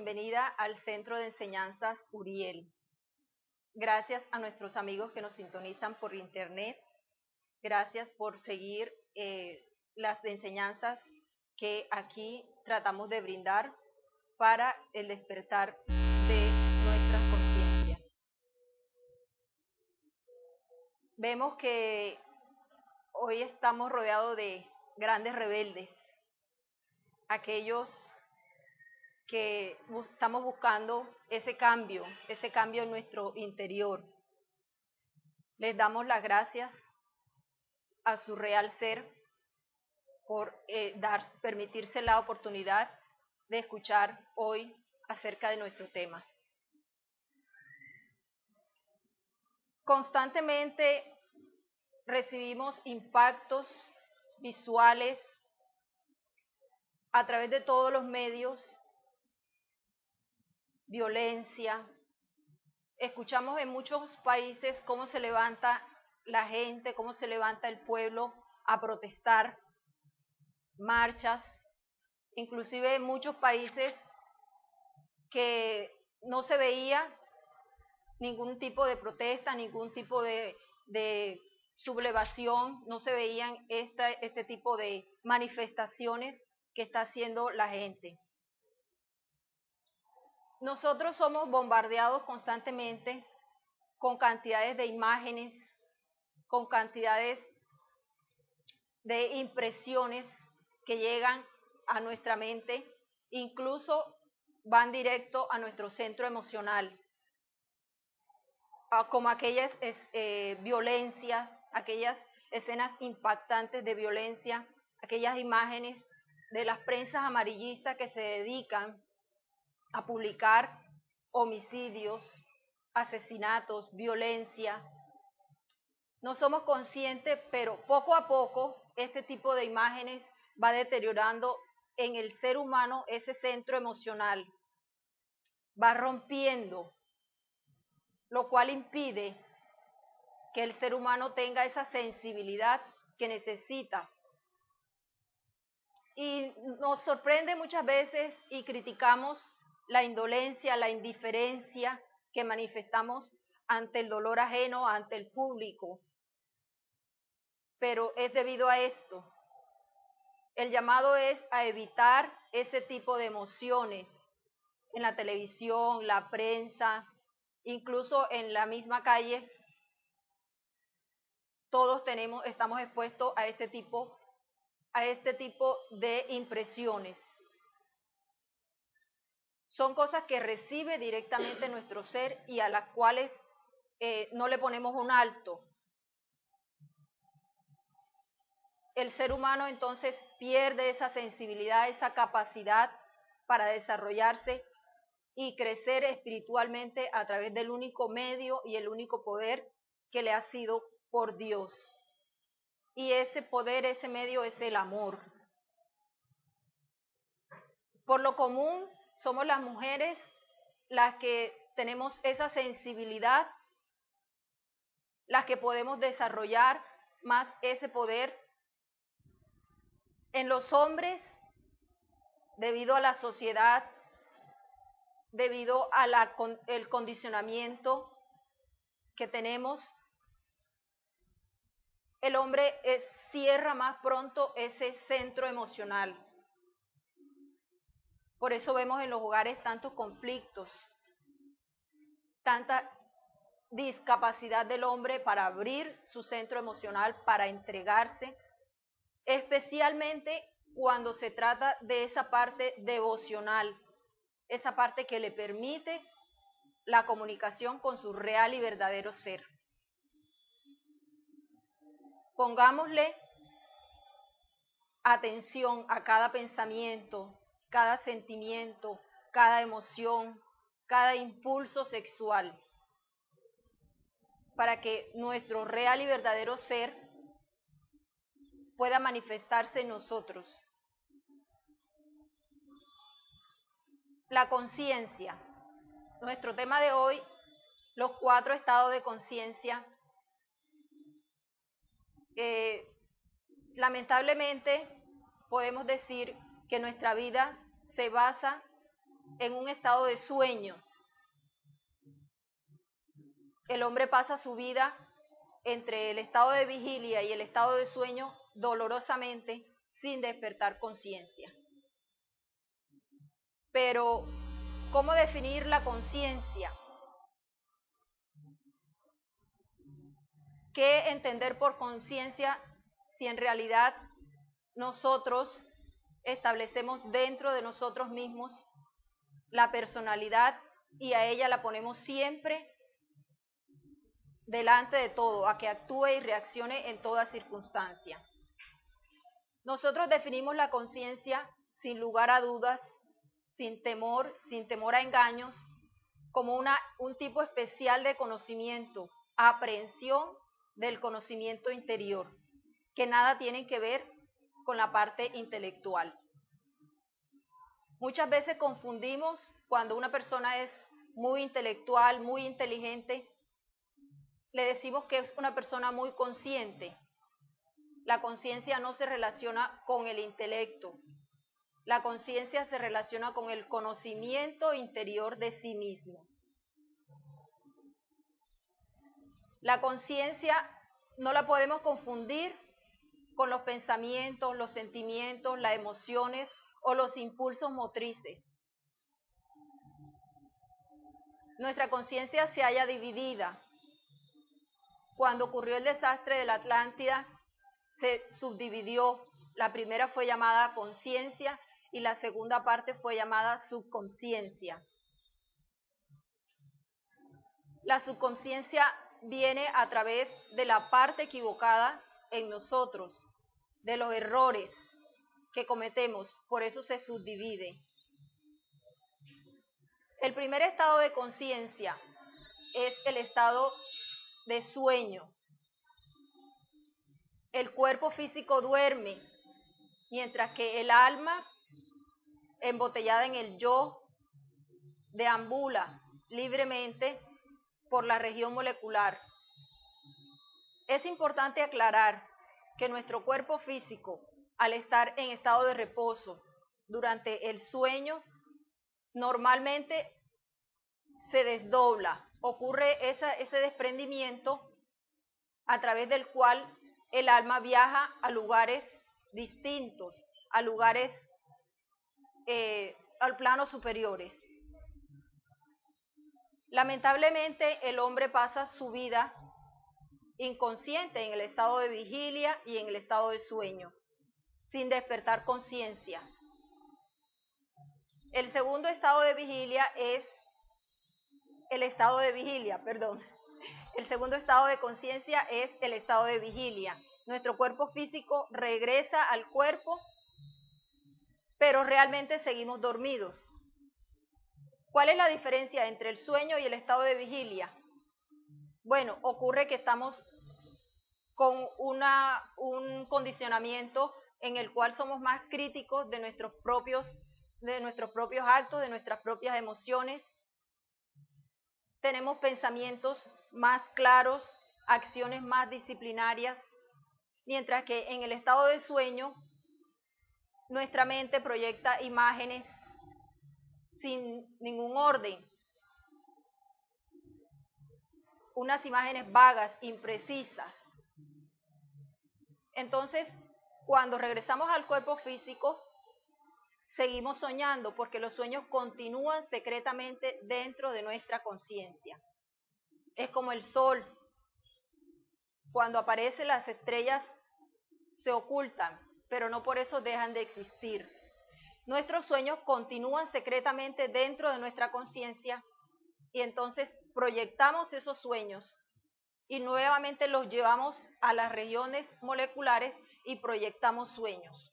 bienvenida al Centro de Enseñanzas Uriel. Gracias a nuestros amigos que nos sintonizan por internet. Gracias por seguir las enseñanzas que aquí tratamos de brindar para el despertar de nuestras conciencias. Vemos que hoy estamos rodeados de grandes rebeldes, aquellos que estamos buscando ese cambio en nuestro interior. Les damos las gracias a su real ser por permitirse la oportunidad de escuchar hoy acerca de nuestro tema. Constantemente recibimos impactos visuales a través de todos los medios, violencia. Escuchamos en muchos países cómo se levanta la gente, cómo se levanta el pueblo a protestar, marchas, inclusive en muchos países que no se veía ningún tipo de protesta, ningún tipo de sublevación, no se veían este tipo de manifestaciones que está haciendo la gente. Nosotros somos bombardeados constantemente con cantidades de imágenes, con cantidades de impresiones que llegan a nuestra mente, incluso van directo a nuestro centro emocional, como aquellas violencias, aquellas escenas impactantes de violencia, aquellas imágenes de las prensas amarillistas que se dedican a publicar homicidios, asesinatos, violencia. No somos conscientes, pero poco a poco este tipo de imágenes va deteriorando en el ser humano ese centro emocional, va rompiendo, lo cual impide que el ser humano tenga esa sensibilidad que necesita. Y nos sorprende muchas veces y criticamos la indolencia, la indiferencia que manifestamos ante el dolor ajeno, ante el público. Pero es debido a esto. El llamado es a evitar ese tipo de emociones en la televisión, la prensa, incluso en la misma calle. Todos estamos expuestos a este tipo de impresiones. Son cosas que recibe directamente nuestro ser y a las cuales no le ponemos un alto. El ser humano entonces pierde esa sensibilidad, esa capacidad para desarrollarse y crecer espiritualmente a través del único medio y el único poder que le ha sido por Dios. Y ese poder, ese medio es el amor. Por lo común, somos las mujeres las que tenemos esa sensibilidad, las que podemos desarrollar más ese poder. En los hombres, debido a la sociedad, debido a el condicionamiento que tenemos, el hombre cierra más pronto ese centro emocional. Por eso vemos en los hogares tantos conflictos, tanta discapacidad del hombre para abrir su centro emocional, para entregarse, especialmente cuando se trata de esa parte devocional, esa parte que le permite la comunicación con su real y verdadero ser. Pongámosle atención a cada pensamiento, cada sentimiento, cada emoción, cada impulso sexual, para que nuestro real y verdadero ser pueda manifestarse en nosotros. La conciencia. Nuestro tema de hoy, los 4 estados de conciencia. Lamentablemente podemos decir que nuestra vida se basa en un estado de sueño. El hombre pasa su vida entre el estado de vigilia y el estado de sueño dolorosamente sin despertar conciencia. Pero, ¿cómo definir la conciencia? ¿Qué entender por conciencia si en realidad nosotros establecemos dentro de nosotros mismos la personalidad y a ella la ponemos siempre delante de todo, a que actúe y reaccione en toda circunstancia? Nosotros definimos la conciencia sin lugar a dudas, sin temor a engaños, como un tipo especial de conocimiento, aprehensión del conocimiento interior, que nada tiene que ver con la parte intelectual. Muchas veces confundimos cuando una persona es muy intelectual, muy inteligente, le decimos que es una persona muy consciente. La conciencia no se relaciona con el intelecto. La conciencia se relaciona con el conocimiento interior de sí mismo. La conciencia no la podemos confundir con los pensamientos, los sentimientos, las emociones o los impulsos motrices. Nuestra conciencia se halla dividida. Cuando ocurrió el desastre de la Atlántida, se subdividió. La primera fue llamada conciencia y la segunda parte fue llamada subconsciencia. La subconsciencia viene a través de la parte equivocada en nosotros, de los errores que cometemos, por eso se subdivide. El primer estado de conciencia es el estado de sueño. El cuerpo físico duerme, mientras que el alma, embotellada en el yo, deambula libremente por la región molecular. Es importante aclarar que nuestro cuerpo físico, al estar en estado de reposo durante el sueño, normalmente se desdobla, ocurre ese desprendimiento a través del cual el alma viaja a lugares distintos, a lugares al plano superiores. Lamentablemente el hombre pasa su vida inconsciente en el estado de vigilia y en el estado de sueño, sin despertar conciencia. El segundo estado de vigilia es el estado de vigilia, perdón. El segundo estado de conciencia es el estado de vigilia. Nuestro cuerpo físico regresa al cuerpo, pero realmente seguimos dormidos. ¿Cuál es la diferencia entre el sueño y el estado de vigilia? Bueno, ocurre que estamos con un condicionamiento en el cual somos más críticos de nuestros propios actos, de nuestras propias emociones. Tenemos pensamientos más claros, acciones más disciplinarias, mientras que en el estado de sueño nuestra mente proyecta imágenes sin ningún orden, unas imágenes vagas, imprecisas. Entonces, cuando regresamos al cuerpo físico, seguimos soñando porque los sueños continúan secretamente dentro de nuestra conciencia. Es como el sol. Cuando aparecen las estrellas se ocultan, pero no por eso dejan de existir. Nuestros sueños continúan secretamente dentro de nuestra conciencia y entonces proyectamos esos sueños y nuevamente los llevamos a las regiones moleculares y proyectamos sueños.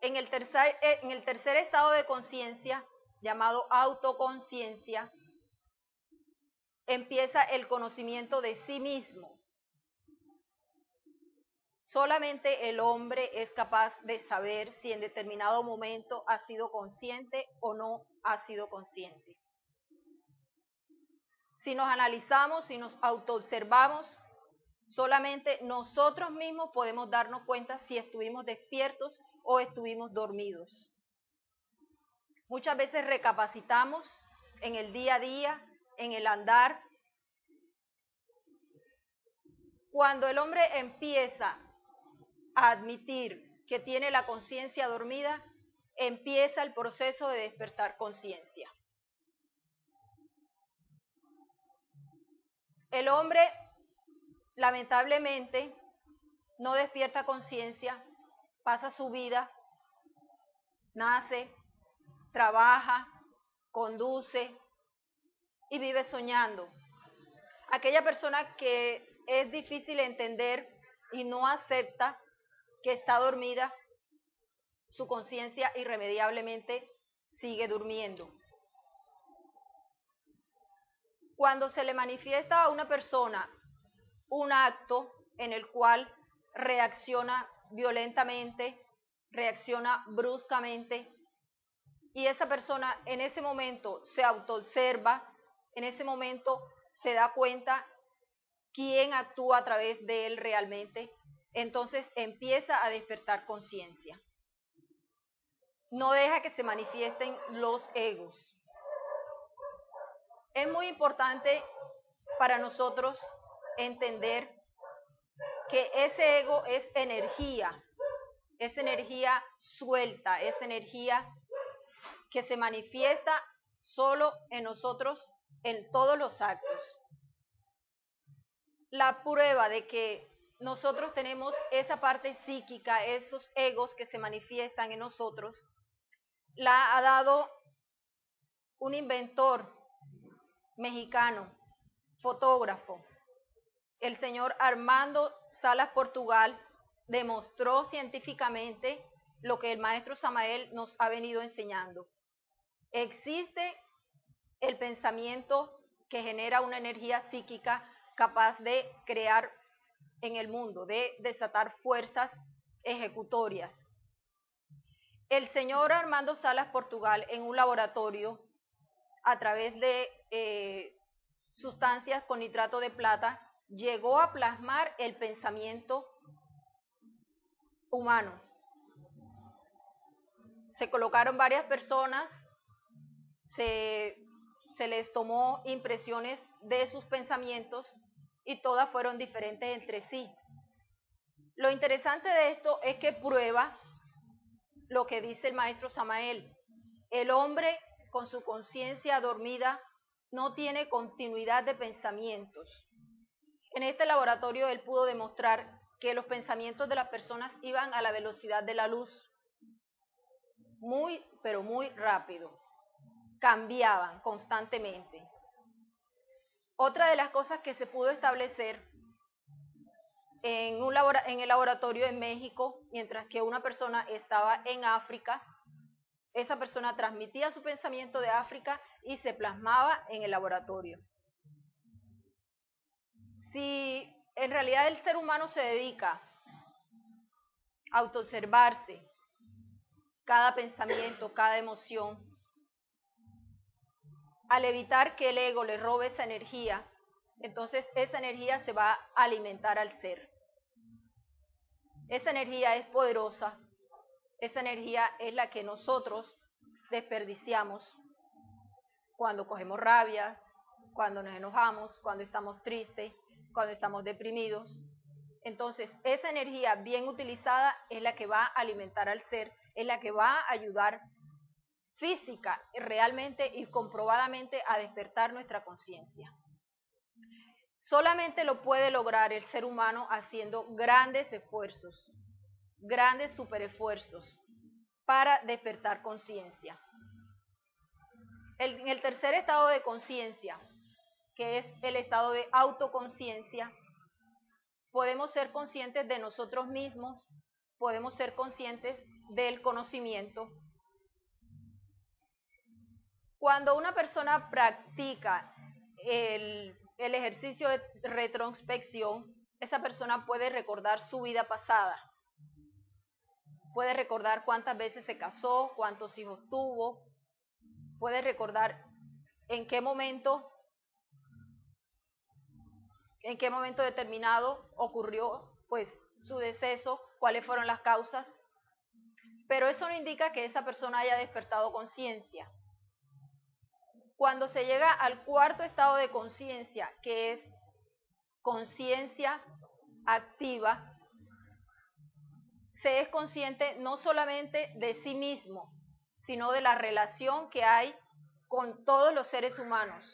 En el tercer estado de conciencia, llamado autoconciencia, empieza el conocimiento de sí mismo. Solamente el hombre es capaz de saber si en determinado momento ha sido consciente o no ha sido consciente. Si nos analizamos, si nos autoobservamos, solamente nosotros mismos podemos darnos cuenta si estuvimos despiertos o estuvimos dormidos. Muchas veces recapacitamos en el día a día, en el andar. Cuando el hombre empieza a admitir que tiene la conciencia dormida, empieza el proceso de despertar conciencia. El hombre, lamentablemente, no despierta conciencia, pasa su vida, nace, trabaja, conduce y vive soñando. Aquella persona que es difícil entender y no acepta que está dormida, su conciencia irremediablemente sigue durmiendo. Cuando se le manifiesta a una persona un acto en el cual reacciona violentamente, reacciona bruscamente, y esa persona en ese momento se autoobserva, en ese momento se da cuenta quién actúa a través de él realmente, entonces empieza a despertar conciencia. No deja que se manifiesten los egos. Es muy importante para nosotros entender que ese ego es energía suelta, es energía que se manifiesta solo en nosotros en todos los actos. La prueba de que nosotros tenemos esa parte psíquica, esos egos que se manifiestan en nosotros, la ha dado un inventor mexicano, fotógrafo. El señor Armando Salas Portugal demostró científicamente lo que el maestro Samael nos ha venido enseñando. Existe el pensamiento que genera una energía psíquica capaz de crear en el mundo, de desatar fuerzas ejecutorias. El señor Armando Salas Portugal, en un laboratorio, a través de sustancias con nitrato de plata, llegó a plasmar el pensamiento humano. Se colocaron varias personas, se les tomó impresiones de sus pensamientos y todas fueron diferentes entre sí. Lo interesante de esto es que prueba lo que dice el maestro Samael. El hombre con su conciencia dormida no tiene continuidad de pensamientos. En este laboratorio él pudo demostrar que los pensamientos de las personas iban a la velocidad de la luz, muy, pero muy rápido, cambiaban constantemente. Otra de las cosas que se pudo establecer en el laboratorio en México, mientras que una persona estaba en África, esa persona transmitía su pensamiento de África y se plasmaba en el laboratorio. Si en realidad el ser humano se dedica a autoobservarse cada pensamiento, cada emoción, al evitar que el ego le robe esa energía, entonces esa energía se va a alimentar al ser. Esa energía es poderosa, esa energía es la que nosotros desperdiciamos cuando cogemos rabia, cuando nos enojamos, cuando estamos tristes, cuando estamos deprimidos. Entonces, esa energía bien utilizada es la que va a alimentar al ser, es la que va a ayudar física, realmente y comprobadamente a despertar nuestra conciencia. Solamente lo puede lograr el ser humano haciendo grandes esfuerzos, grandes superesfuerzos para despertar conciencia. En el tercer estado de conciencia, que es el estado de autoconciencia, podemos ser conscientes de nosotros mismos, podemos ser conscientes del conocimiento. Cuando una persona practica el ejercicio de retrospección, esa persona puede recordar su vida pasada, puede recordar cuántas veces se casó, cuántos hijos tuvo, puede recordar en qué momento determinado ocurrió pues su deceso, cuáles fueron las causas. pero eso no indica que esa persona haya despertado conciencia. Cuando se llega al cuarto estado de conciencia, que es conciencia activa, se es consciente no solamente de sí mismo, sino de la relación que hay con todos los seres humanos,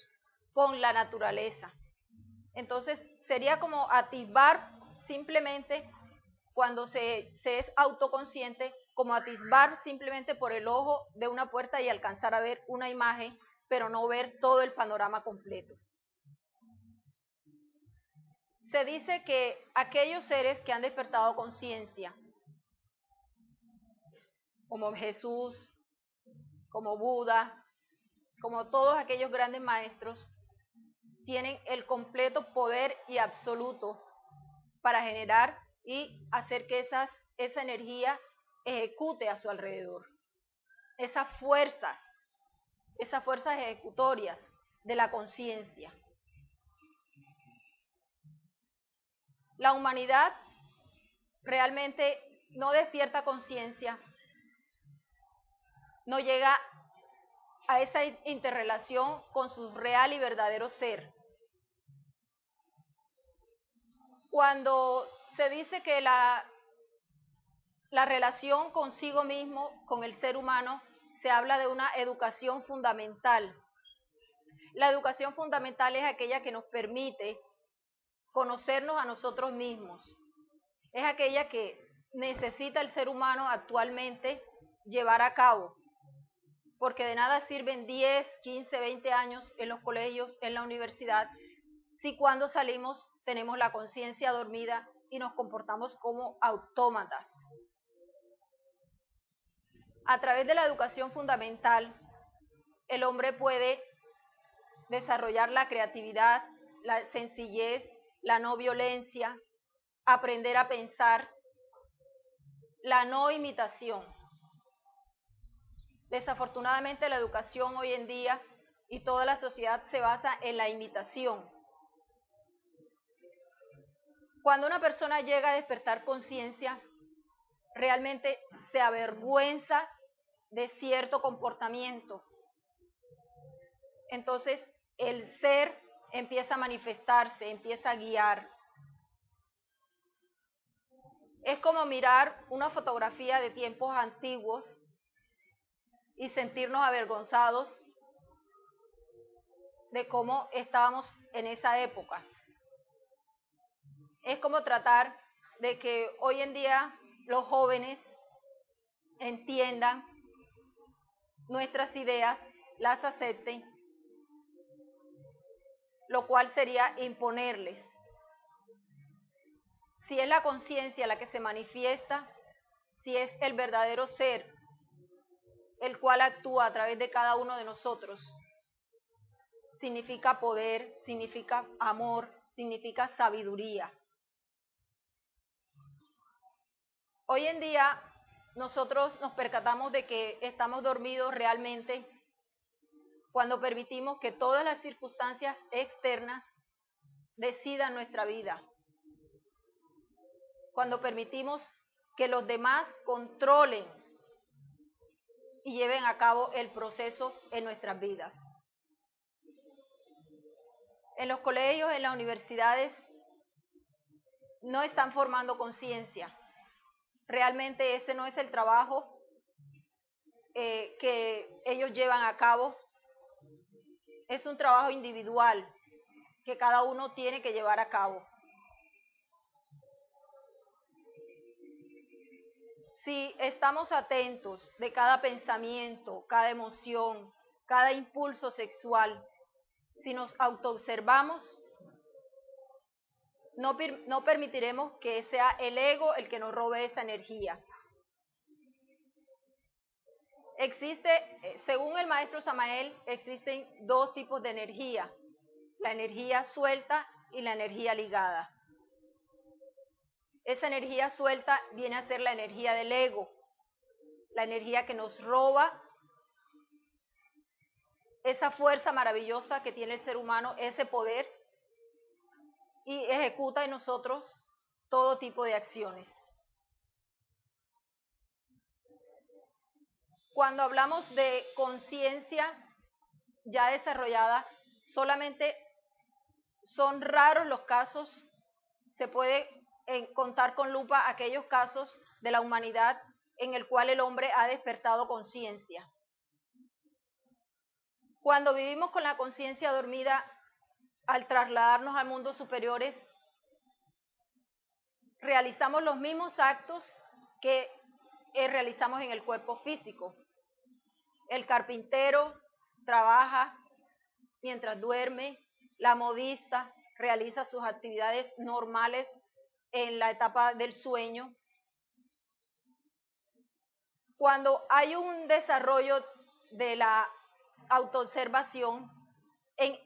con la naturaleza. Entonces, sería como atisbar simplemente, cuando se es autoconsciente, como atisbar simplemente por el ojo de una puerta y alcanzar a ver una imagen, pero no ver todo el panorama completo. Se dice que aquellos seres que han despertado conciencia, como Jesús, como Buda, como todos aquellos grandes maestros, tienen el completo poder y absoluto para generar y hacer que esa energía ejecute a su alrededor. Esas fuerzas ejecutorias de la conciencia. La humanidad realmente no despierta conciencia, no llega a esa interrelación con su real y verdadero ser. Cuando se dice que la relación consigo mismo, con el ser humano, se habla de una educación fundamental. La educación fundamental es aquella que nos permite conocernos a nosotros mismos. Es aquella que necesita el ser humano actualmente llevar a cabo, porque de nada sirven 10, 15, 20 años en los colegios, en la universidad, si cuando salimos tenemos la conciencia dormida y nos comportamos como autómatas. A través de la educación fundamental, el hombre puede desarrollar la creatividad, la sencillez, la no violencia, aprender a pensar, la no imitación. Desafortunadamente, la educación hoy en día y toda la sociedad se basa en la imitación. Cuando una persona llega a despertar conciencia, realmente se avergüenza de cierto comportamiento. Entonces, el ser empieza a manifestarse, empieza a guiar. Es como mirar una fotografía de tiempos antiguos y sentirnos avergonzados de cómo estábamos en esa época. Es como tratar de que hoy en día los jóvenes entiendan nuestras ideas, las acepten, lo cual sería imponerles. Si es la conciencia la que se manifiesta, si es el verdadero ser, el cual actúa a través de cada uno de nosotros, significa poder, significa amor, significa sabiduría. Hoy en día nosotros nos percatamos de que estamos dormidos realmente cuando permitimos que todas las circunstancias externas decidan nuestra vida. Cuando permitimos que los demás controlen y lleven a cabo el proceso en nuestras vidas. En los colegios, en las universidades, no están formando conciencia. Realmente ese no es el trabajo que ellos llevan a cabo. Es un trabajo individual que cada uno tiene que llevar a cabo. Si estamos atentos de cada pensamiento, cada emoción, cada impulso sexual, si nos autoobservamos, no permitiremos que sea el ego el que nos robe esa energía. Según el maestro Samael, existen dos tipos de energía: la energía suelta y la energía ligada. Esa energía suelta viene a ser la energía del ego, la energía que nos roba esa fuerza maravillosa que tiene el ser humano, ese poder, y ejecuta en nosotros todo tipo de acciones. Cuando hablamos de conciencia ya desarrollada, solamente son raros los casos, se puede contar con lupa aquellos casos de la humanidad en el cual el hombre ha despertado conciencia. Cuando vivimos con la conciencia dormida, al trasladarnos al mundos superiores, realizamos los mismos actos que realizamos en el cuerpo físico. El carpintero trabaja mientras duerme, la modista realiza sus actividades normales en la etapa del sueño. Cuando hay un desarrollo de la autoobservación,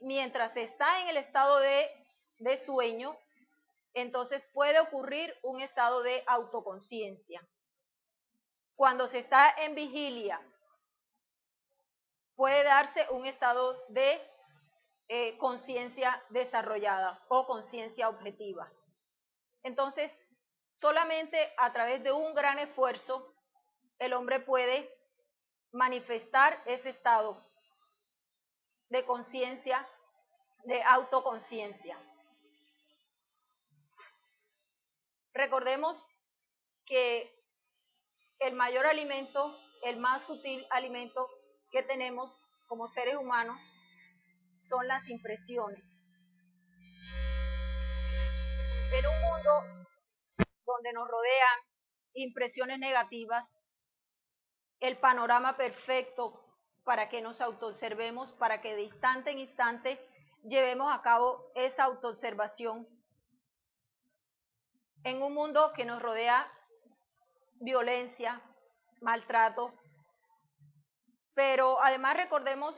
mientras está en el estado de sueño, entonces puede ocurrir un estado de autoconciencia. Cuando se está en vigilia, puede darse un estado de conciencia desarrollada o conciencia objetiva. Entonces, solamente a través de un gran esfuerzo, el hombre puede manifestar ese estado de conciencia, de autoconciencia. Recordemos que el mayor alimento, el más sutil alimento que tenemos como seres humanos son las impresiones. En un mundo donde nos rodean impresiones negativas, el panorama perfecto para que nos autoobservemos, para que de instante en instante llevemos a cabo esa autoobservación. En un mundo que nos rodea violencia, maltrato, pero además recordemos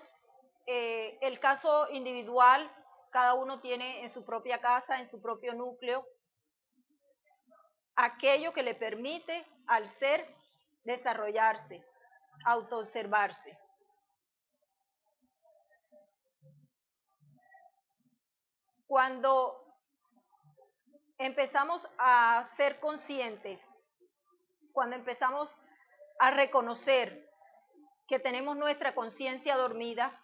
el caso individual, cada uno tiene en su propia casa, en su propio núcleo, aquello que le permite al ser desarrollarse, autoobservarse. Cuando empezamos a ser conscientes, cuando empezamos a reconocer que tenemos nuestra conciencia dormida,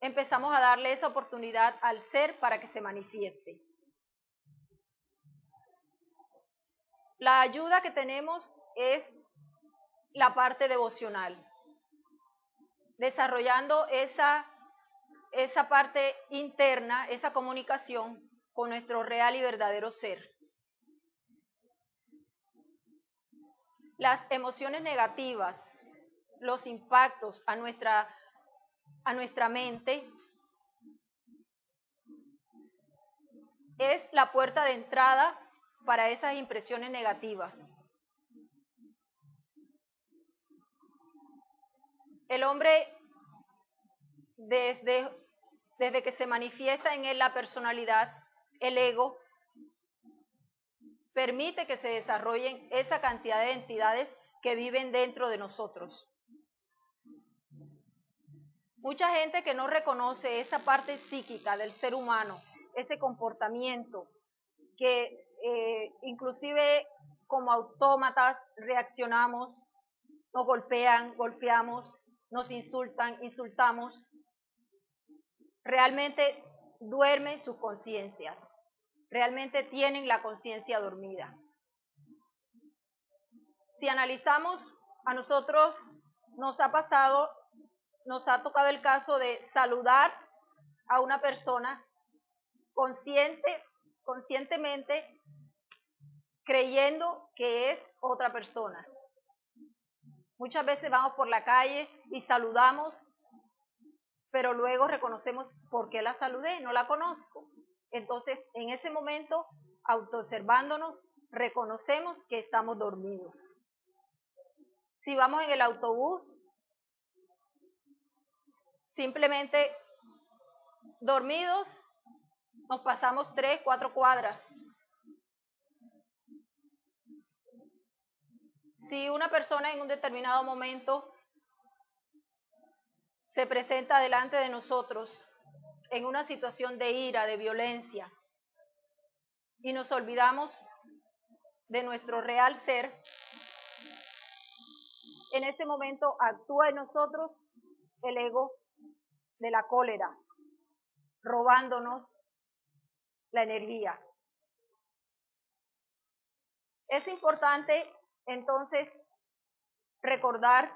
empezamos a darle esa oportunidad al ser para que se manifieste. La ayuda que tenemos es la parte devocional, desarrollando esa parte interna, esa comunicación con nuestro real y verdadero ser. Las emociones negativas, los impactos a nuestra mente, es la puerta de entrada para esas impresiones negativas. El hombre, desde que se manifiesta en él la personalidad, el ego, permite que se desarrollen esa cantidad de entidades que viven dentro de nosotros. Mucha gente que no reconoce esa parte psíquica del ser humano, ese comportamiento que inclusive como autómatas reaccionamos, nos golpean, golpeamos, nos insultan, insultamos, realmente duermen sus conciencias, realmente tienen la conciencia dormida. Si analizamos, a nosotros nos ha tocado el caso de saludar a una persona conscientemente creyendo que es otra persona. Muchas veces vamos por la calle y saludamos, pero luego reconocemos por qué la saludé, no la conozco. Entonces, en ese momento, autoobservándonos, reconocemos que estamos dormidos. Si vamos en el autobús, simplemente dormidos, nos pasamos 3, 4 cuadras. Si una persona en un determinado momento se presenta delante de nosotros en una situación de ira, de violencia, y nos olvidamos de nuestro real ser, en ese momento actúa en nosotros el ego de la cólera, robándonos la energía. Es importante entonces recordar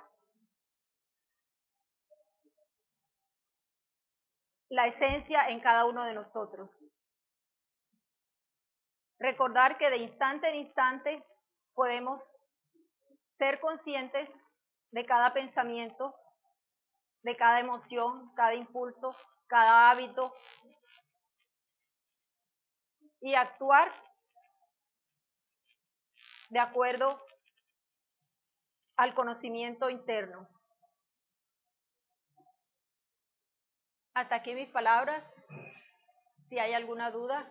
la esencia en cada uno de nosotros. Recordar que de instante en instante podemos ser conscientes de cada pensamiento, de cada emoción, cada impulso, cada hábito y actuar de acuerdo al conocimiento interno. Hasta aquí mis palabras. Si hay alguna duda.